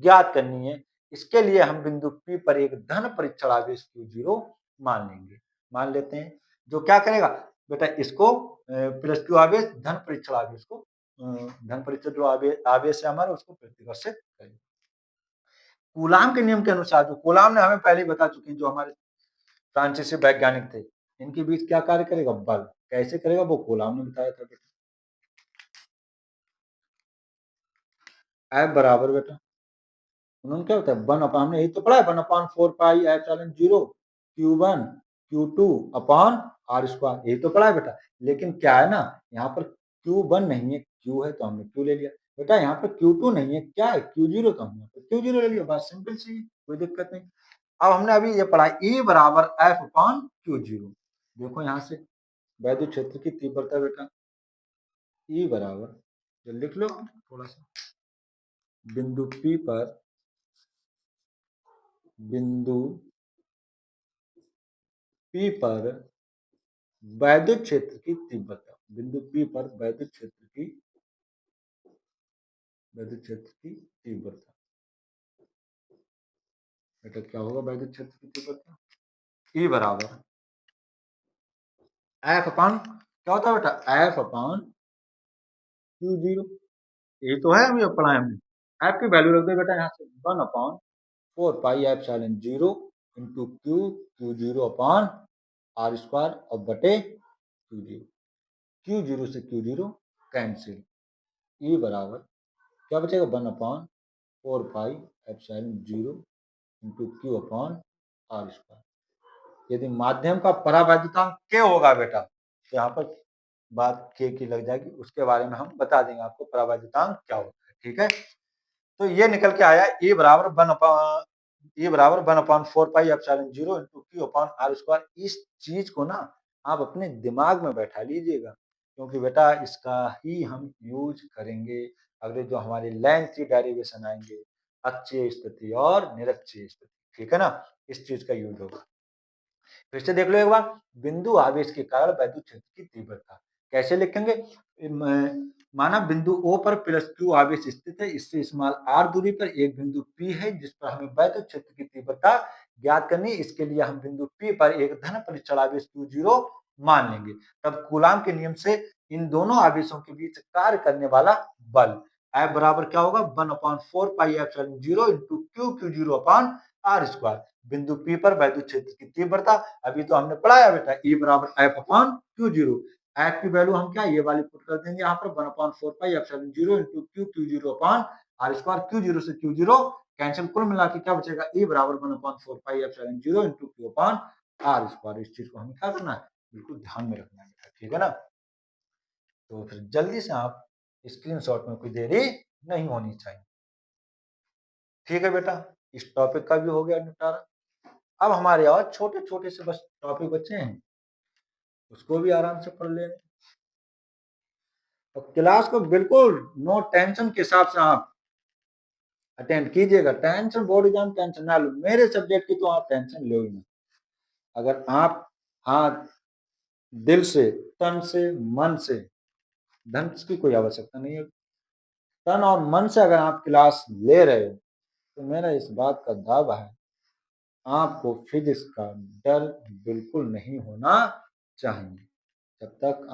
[SPEAKER 1] ज्ञात करनी है। इसके लिए हम बिंदु P पर एक धन परीक्षण आवेश Q0 मान लेंगे। मान लेते हैं, जो क्या करेगा बेटा, इसको प्लस Q आवेश धन परीक्षण आवेश को धन परीक्षण जो आवेश है हमारा उसको प्रतिकर्षित करेगा। कूलाम के नियम के अनुसार, जो कूलाम ने हमें पहले बता चुके हैं, जो हमारे फ्रांसीसी वैज्ञानिक थे, इनके बीच क्या कार्य करेगा, बल कैसे करेगा वो कूलाम ने बताया था बेटा। F बराबर बेटा, उन्होंने क्या होता है, वन अपॉन, हमने यही तो पढ़ा है, 1/4 पाई Q1 Q2 upon R square, यही तो पढ़ा है बेटा। लेकिन क्या है ना, यहाँ पर Q1 नहीं है, Q है तो हमने Q ले लिया बेटा। यहाँ पर Q2 नहीं है, क्या है, Q0, तो हमने Q0 ले लिया। बात सिंपल सी है, कोई दिक्कत नहीं। अब हमने अभी ये पढ़ा E बराबर F अपॉन Q0। देखो यहाँ से वैद्युत क्षेत्र की तीव्रता बेटा, E बराबर, जो लिख लो थोड़ा सा, बिंदु P पर वैद्युत क्षेत्र की तीव्रता, बिंदु P पर वैद्युत क्षेत्र की तीव्रता बेटा क्या होगा, वैद्युत क्षेत्र की तीव्रता E बराबर F अपॉन, क्या होता है बेटा, F अपॉन Q0, ये तो है, हम ये पढ़ा है हमने। F की वैल्यू रख दो बेटा यहाँ से 1/4 pi into Q0 upon R square और बटे Q0, Q0 से Q0 कैंसिल, E बराबर क्या बचेगा, 1/4 pi into Q upon R square. यदि माध्यम का परावैद्युतांक K होगा बेटा, तो यहाँ पर बात K की लग जाएगी, उसके बारे में हम बता देंगे आपको परावैद्युतांक क्या होता है, ठीक है। तो ये निकल के आया E बराबर 1/4 pi into Q upon R square. इस चीज को ना आप अपने दिमाग में बैठा लीजिएगा, क्योंकि बेटा इसका ही हम यूज करेंगे अगले जो हमारे लेंथ डेरिवेशन आएंगे, अक्षीय स्थिति और निरक्षीय स्थिति, ठीक है ना, इस चीज का यूज होगा। फिर से देख लो एक बार, बिंदु आवेश के कारण वैद्युत क्षेत्र की तीव्रता कैसे लिखेंगे। माना बिंदु O पर प्लस Q आवेश स्थित है, इससे स्मॉल r दूरी पर एक बिंदु P है जिस पर हमें वैद्युत क्षेत्र की तीव्रता ज्ञात करनी है। इसके लिए हम बिंदु P पर एक धन परीक्षण आवेश Q0 मान लेंगे। तब कूलाम के नियम से इन दोनों आवेशों के बीच कार्य करने वाला बल F बराबर क्या होगा, 1/4 pi into Q0 upon R square. बिंदु P पर वैद्युत क्षेत्र की तीव्रता अभी तो हमने पढ़ाया बेटा, E बराबर F अपॉन Q0। F की वैल्यू हम क्या ये वाली पुट कर देंगे यहाँ पर, 1/4 pi into Q0 upon R square. Q0 से Q0 कैंसिल, कुल मिला के क्या बचेगा, E बराबर 1/4 pi into Q upon R square. इस चीज को हमें क्या करना है, बिल्कुल ध्यान में रखना है, ठीक है ना। तो फिर जल्दी से आप स्क्रीनशॉट में कोई देरी नहीं होनी चाहिए, ठीक है बेटा। इस टॉपिक का भी हो गया निपटारा। अब हमारे और छोटे छोटे से बस टॉपिक बचे हैं, उसको भी आराम से पढ़ लेंगे। तो क्लास को बिल्कुल नो टेंशन के हिसाब से आप अटेंड कीजिएगा। टेंशन बोर्ड एग्जाम टेंशन ना लो, मेरे सब्जेक्ट की तो आप टेंशन लो ही ना। अगर आप, हाँ, दिल से, तन से, मन से, धन की कोई आवश्यकता नहीं है, तन और मन से अगर आप क्लास ले रहे हो तो मेरा इस बात का दावा है, आपको फिजिक्स का डर बिल्कुल नहीं होना चाहिए। जब तक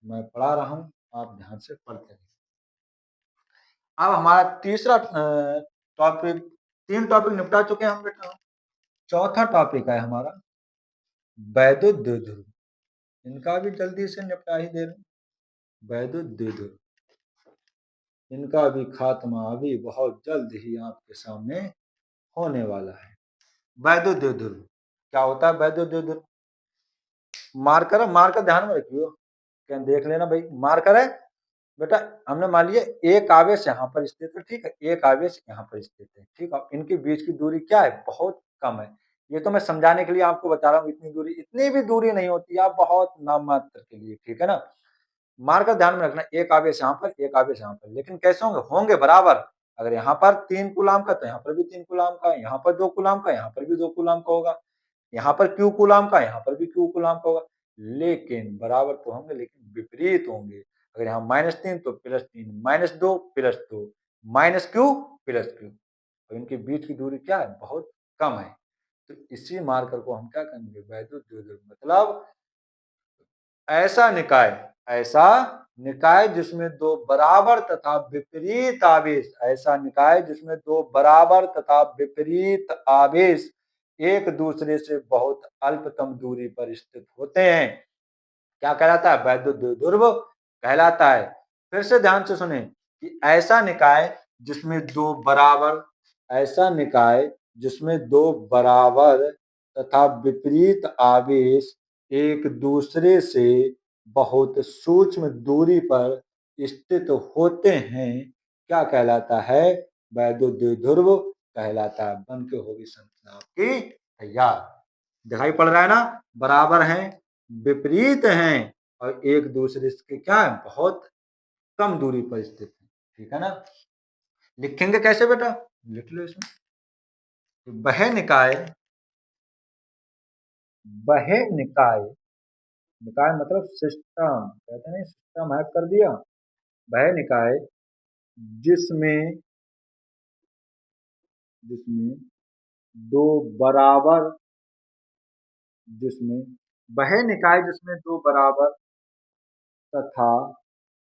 [SPEAKER 1] मैं पढ़ा रहा हूं आप ध्यान से पढ़ते रहिए। अब हमारा तीसरा टॉपिक, 3 टॉपिक निपटा चुके हैं हम बेटा। चौथा टॉपिक है हमारा वैद्युत द्विध्रुव, इनका भी जल्दी से निपटा ही दे रहे। वैद्युत द्विध्रुव, इनका भी खात्मा अभी बहुत जल्द ही आपके सामने होने वाला है। वैद्युत द्विध्रुव क्या होता है, वैद्युत द्विध्रुव मार्कर ध्यान में रखियो, क्या देख लेना भाई, मार्कर है बेटा। हमने मान लिया एक आवेश यहाँ पर स्थित है, ठीक है, एक आवेश यहाँ पर स्थित है, ठीक है। इनके बीच की दूरी क्या है, बहुत कम है। ये तो मैं समझाने के लिए आपको बता रहा हूँ, इतनी भी दूरी नहीं होती है, बहुत नाम मात्र के लिए, ठीक है ना। मार्कर ध्यान में रखना, एक आवेश यहाँ पर, एक आवेश यहाँ पर, लेकिन कैसे होंगे बराबर। अगर यहाँ पर 3 कूलाम का तो यहाँ पर भी 3 कूलाम का, यहाँ पर 2 कूलाम का, यहाँ पर भी 2 कूलाम का होगा, यहाँ पर Q कूलाम का, यहाँ पर भी Q कूलाम का होगा। लेकिन बराबर तो होंगे, लेकिन विपरीत होंगे। अगर यहाँ -3 तो +3, -2 +2, -q +q। और इनके बीच की दूरी क्या है? बहुत कम है। तो इसी मार्कर को हम क्या कहेंगे? वैद्युत द्विध्रुव। मतलब ऐसा निकाय जिसमें दो बराबर तथा विपरीत आवेश, ऐसा निकाय जिसमें दो बराबर तथा विपरीत आवेश एक दूसरे से बहुत अल्पतम दूरी पर स्थित होते हैं, क्या कहलाता है? वैद्युत द्विध्रुव कहलाता है। फिर से ध्यान से सुने कि ऐसा निकाय जिसमें दो बराबर, ऐसा निकाय जिसमें दो बराबर तथा विपरीत आवेश एक दूसरे से बहुत सूक्ष्म दूरी पर स्थित होते हैं, क्या कहलाता है? वैद्युत द्विध्रुव कहलाता है। बन के होगी संरचना आपकी तैयार। दिखाई पड़ रहा है ना? बराबर हैं, विपरीत हैं और एक दूसरे के क्या है? बहुत कम दूरी पर स्थित है। ठीक है ना? लिखेंगे कैसे बेटा? लिख लो इसमें। वह निकाय, वह निकाय, निकाय मतलब सिस्टम, कहते नहीं सिस्टम हैक कर दिया। वह निकाय जिसमें जिसमें दो बराबर, जिसमें वह निकाय जिसमें दो बराबर तथा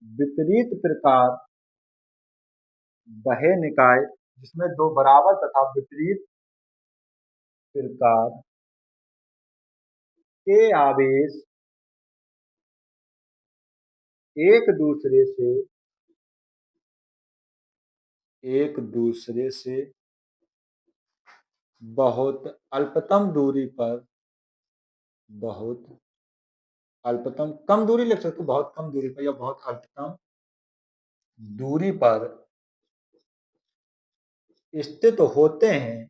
[SPEAKER 1] विपरीत प्रकार, वह निकाय जिसमें दो बराबर तथा विपरीत प्रकार के आवेश एक दूसरे से, एक दूसरे से बहुत अल्पतम दूरी पर, बहुत अल्पतम, कम दूरी लिख सकते हो, बहुत कम दूरी पर या बहुत अल्पतम दूरी पर स्थित होते हैं,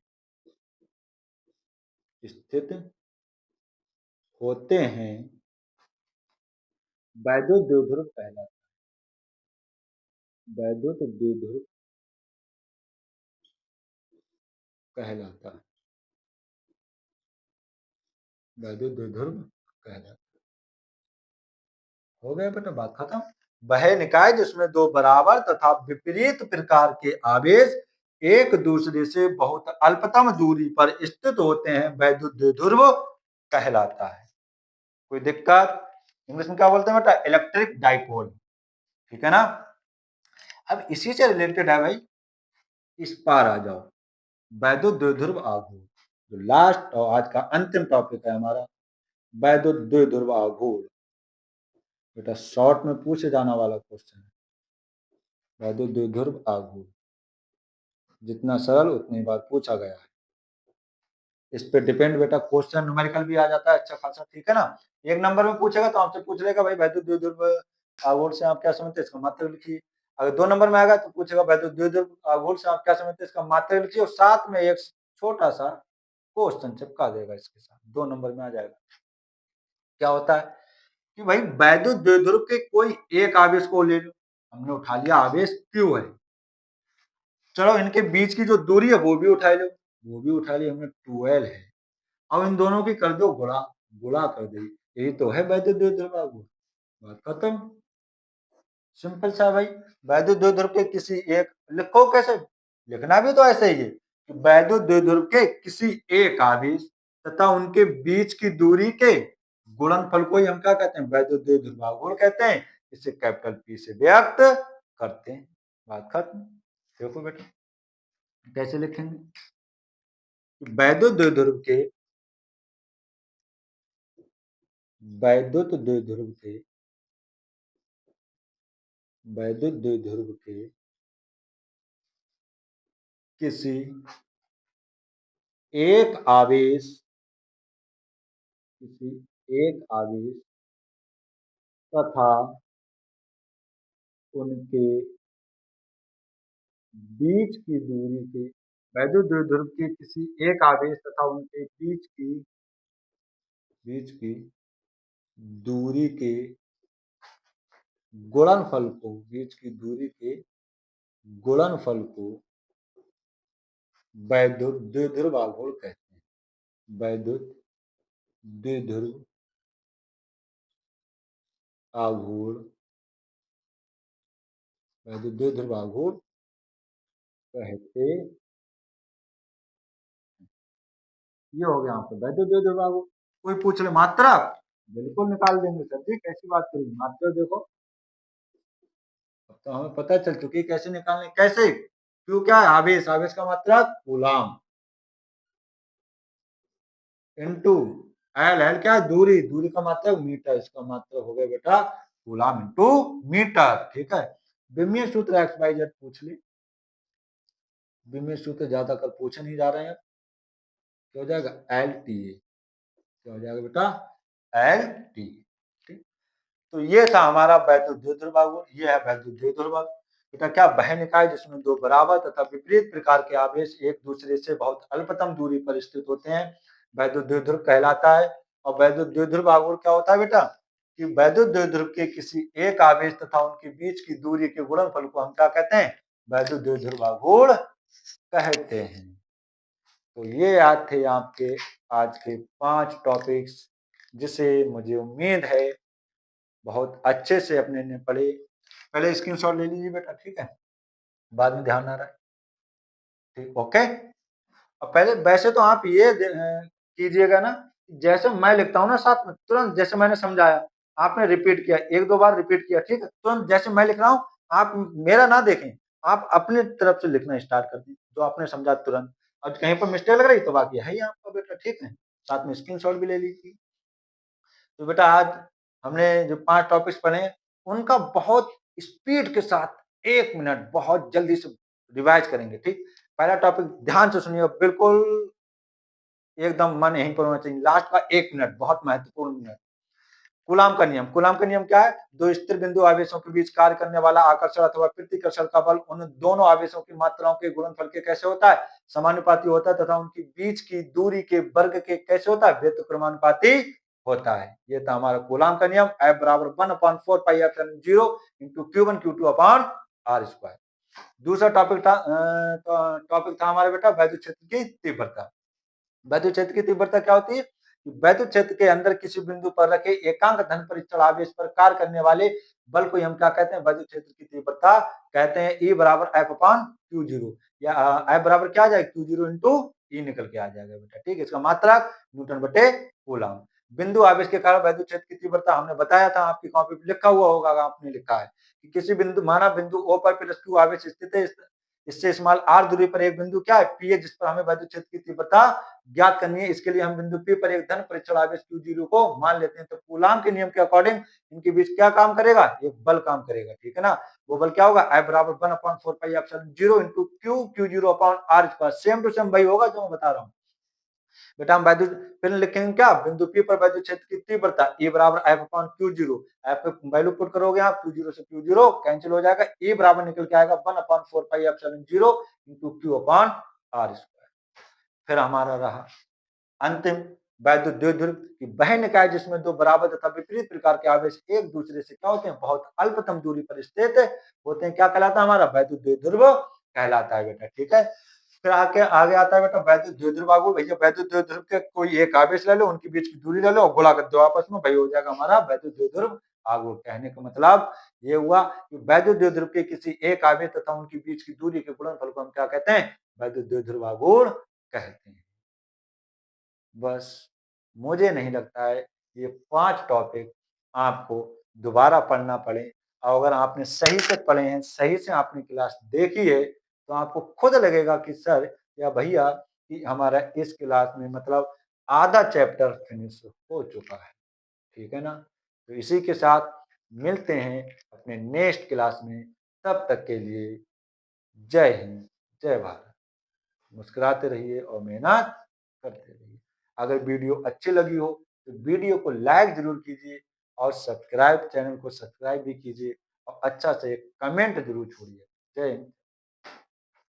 [SPEAKER 1] स्थित होते हैं, वैद्युत द्विध्रुव कहलाता है। वैद्युत द्विध्रुव कहलाता है। वैद्युत द्विध्रुव कहलाता है। हो गया बेटा, बात खत्म। वह निकाय जिसमें दो बराबर तथा विपरीत प्रकार के आवेश एक दूसरे से बहुत अल्पतम दूरी पर स्थित होते हैं, वैद्युत द्विध्रुव कहलाता है। कोई दिक्कत? इंग्लिश में क्या बोलते हैं बेटा? Electric dipole. ठीक है ना? अब इसी से रिलेटेड है भाई, इस पार आ जाओ, वैद्युत द्विध्रुव आघूर्ण। जो लास्ट और आज का अंतिम टॉपिक है हमारा, वैद्युत द्विध्रुव आघूर्ण। बेटा शॉर्ट में पूछे जाने वाला क्वेश्चन है, वैद्युत द्विध्रुव आघूर्ण। जितना सरल उतनी बार पूछा गया है। इस पे डिपेंड बेटा क्वेश्चन न्यूमेरिकल भी आ जाता है अच्छा खासा। ठीक है ना? एक नंबर में पूछेगा तो आपसे पूछ लेगा भाई वैद्युत द्विध्रुव आघूर्ण से आप क्या समझते हैं, इसका मात्रक लिखिए। अगर 2 नंबर में आएगा तो पूछेगा वैद्युत द्विध्रुव आघूर्ण से आप क्या समझते हैं, इसका मात्रक लिखिए और साथ में एक छोटा सा क्वेश्चन चिपका देगा इसके साथ। 2 नंबर में आ जाएगा। क्या होता है कि भाई वैद्युत द्विध्रुव के कोई एक आवेश को ले लो, हमने उठा लिया आवेश Q है, चलो इनके बीच की जो दूरी है वो भी उठा लो, वो भी उठा ली हमने 12 है। अब इन दोनों की कर दो गुणा, गुणा कर दी, यही तो है वैद्युत द्विध्रुव आघूर्ण। बात खत्म। सिंपल सा भाई। वैद्युत द्विध्रुव के किसी एक, लिखो कैसे, लिखना भी तो ऐसे ही है कि वैद्युत द्विध्रुव के किसी एक आवेश तथा उनके बीच की दूरी के गुणनफल को ही हम क्या कहते हैं? वैद्युत द्विध्रुव आघूर्ण कहते हैं। इसे कैपिटल P से व्यक्त करते हैं। बात खत्म। देखो बेटा कैसे लिखेंगे, वैद्युत द्विध्रुव के, वैद्युत द्विध्रुव के, वैद्युत द्विध्रुव के किसी एक आवेश, किसी एक आवेश तथा उनके बीच की दूरी के, वैद्युत द्विध्रुव के किसी एक आवेश तथा उनके बीच की दूरी के गुणनफल को, बीच की दूरी के गुणनफल को वैद्युत द्विध्रुव आघूर्ण कहते हैं। वैद्युत द्विध्रुव आघूर्ण वैद्युत बाहुल कहते, ये हो गया आपका वैद्युत बाहुल। कोई पूछ ले मात्रा, बिल्कुल निकाल देंगे सर जी, कैसी बात करेंगे, मात्रा देखो अब तो हमें पता चल चुकी है कैसे निकालने, कैसे, क्यों, क्या है, आवेश, आवेश का मात्रा कूलाम, इनटू एल, एल क्या है, दूरी, दूरी का मात्रा मीटर, इसका मात्रा हो गया बेटा कूलाम इनटू मीटर, ठीक है। विमीय सूत्र एक्स वाई जेड पूछ ली, विमीय सूत्र ज्यादा कर पूछे नहीं जा रहे हैं, क्या हो जाएगा एल टी ए, क्या हो जाएगा बेटा एल टी, ठीक। तो ये था हमारा वैद्युत ध्रुव, ये है वैद्युत ध्रुव। बेटा क्या वह निकाय जिसमें दो बराबर तथा विपरीत प्रकार के आवेश एक दूसरे से बहुत अल्पतम दूरी पर स्थित होते हैं, वैद्युत ध्रुव कहलाता है। और वैद्युत ध्रुव क्या होता है बेटा कि वैद्युत ध्रुव के किसी एक आवेश तथा उनके बीच की दूरी के गुणनफल को हम क्या कहते हैं, वैद्युत ध्रुव कहते हैं। तो ये याद थे आपके आज के 5 टॉपिक्स, जिसे मुझे उम्मीद है बहुत अच्छे से अपने ने पढ़े। पहले स्क्रीनशॉट ले लीजिए बेटा, ठीक है, बाद में ध्यान ना रहे, ठीक, ओके। अब पहले वैसे तो आप ये कीजिएगा ना, जैसे मैं लिखता हूँ ना साथ में, तुरंत जैसे मैंने समझाया आपने रिपीट किया, 1-2 बार रिपीट किया, ठीक है, तुरंत जैसे मैं लिख रहा हूँ आप मेरा ना देखें, आप अपने तरफ से लिखना स्टार्ट कर दें, जो आपने समझा तुरंत। और कहीं पर मिस्टेक लग रही तो बाकी है ही आपका बेटा, ठीक है, साथ में स्क्रीनशॉट भी ले लीजिए। तो बेटा आज हमने जो 5 टॉपिक्स पढ़े उनका बहुत स्पीड के साथ 1 मिनट बहुत जल्दी से रिवाइज करेंगे, ठीक। पहला टॉपिक ध्यान से सुनिए, बिल्कुल एकदम मन यहीं पर होना चाहिए, लास्ट का 1 मिनट बहुत महत्वपूर्ण मिनट। कूलाम का नियम, कूलाम का नियम क्या है, दो स्थिर बिंदु आवेशों के बीच कार्य करने वाला आकर्षण अथवा प्रतिकर्षण का बल उन दोनों आवेशों की मात्राओं के गुणनफल के कैसे होता है, समानुपाती होता है, तथा उनके बीच की दूरी के वर्ग के कैसे होता है, व्युत्क्रमानुपाती होता है। ये था हमारा कूलाम का नियम, F बराबर 1/4 pi epsilon 0 into Q1 Q2 upon R square. दूसरा टॉपिक था हमारा बेटा वैद्युत क्षेत्र की तीव्रता। वैद्युत क्षेत्र की तीव्रता क्या होती है, वैद्युत क्षेत्र के अंदर किसी बिंदु पर रखे एकांक धन परीक्षण आवेश पर कार्य करने वाले बल को हम क्या कहते हैं, वैद्युत क्षेत्र की तीव्रता कहते हैं। E बराबर F अपॉन Q0, या F बराबर क्या आ जाएगा, Q0 इंटू E निकल के आ जाएगा बेटा, ठीक है। इसका मात्रक न्यूटन बटे कूलम। बिंदु आवेश के कारण वैद्युत क्षेत्र की तीव्रता हमने बताया था, आपकी कॉपी पर लिखा हुआ होगा, आपने लिखा है कि किसी बिंदु माना बिंदु O पर प्लस Q आवेश स्थित है, इससे स्मॉल r दूरी पर एक बिंदु क्या है P है, जिस पर हमें वैद्युत क्षेत्र की तीव्रता ज्ञात करनी है। इसके लिए हम बिंदु P पर एक धन परीक्षण आवेश Q0 को मान लेते हैं। तो कूलाम के नियम के अकॉर्डिंग इनके बीच क्या काम करेगा, एक बल काम करेगा, ठीक है ना। वो बल क्या होगा, F बराबर 1/4 pi epsilon 0 into Q0 upon R square, same to same वही होगा जो मैं बता रहा हूँ बेटा। हम वैद्युत फिर लिखेंगे क्या, बिंदु P पर वैद्युत क्षेत्र की तीव्रता E बराबर F अपॉन Q0, F पे वैल्यू पुट करोगे आप, Q0 से Q0 कैंसिल हो जाएगा, E बराबर निकल के आएगा 1/4 pi epsilon 0 into Q upon R square. फिर हमारा रहा अंतिम वैद्युत द्विध्रुव की वह निकाय जिसमें दो बराबर तथा विपरीत प्रकार के आवेश एक दूसरे से क्या होते हैं, बहुत अल्पतम दूरी पर स्थित होते हैं, क्या कहलाता है, हमारा वैद्युत द्विध्रुव कहलाता है बेटा, ठीक है। फिर आगे आता है बेटा वैद्युत द्विध्रुव आगू, भैया वैद्युत द्विध्रुव के कोई एक आवेश ले लो, उनके बीच की दूरी ले लो और गुणा कर दो आपस में, भाई हो जाएगा हमारा वैद्युत द्विध्रुव आगू। कहने का मतलब ये हुआ कि वैद्युत द्विध्रुव के किसी एक आवेश तथा उनके बीच की दूरी के गुणनफल को हम क्या कहते हैं, वैद्युत द्विध्रुव आगूण कहते हैं। बस मुझे नहीं लगता है ये 5 टॉपिक आपको दोबारा पढ़ना पड़े, और अगर आपने सही से पढ़े हैं, सही से आपने क्लास देखी है, तो आपको खुद लगेगा कि सर या भैया कि हमारा इस क्लास में मतलब आधा चैप्टर फिनिश हो चुका है, ठीक है ना। तो इसी के साथ मिलते हैं अपने नेक्स्ट क्लास में, तब तक के लिए जय हिंद, जय भारत। मुस्कुराते रहिए और मेहनत करते रहिए। अगर वीडियो अच्छी लगी हो तो वीडियो को लाइक जरूर कीजिए, और चैनल को सब्सक्राइब भी कीजिए, और अच्छा से एक कमेंट जरूर छोड़िए। जय हिंद।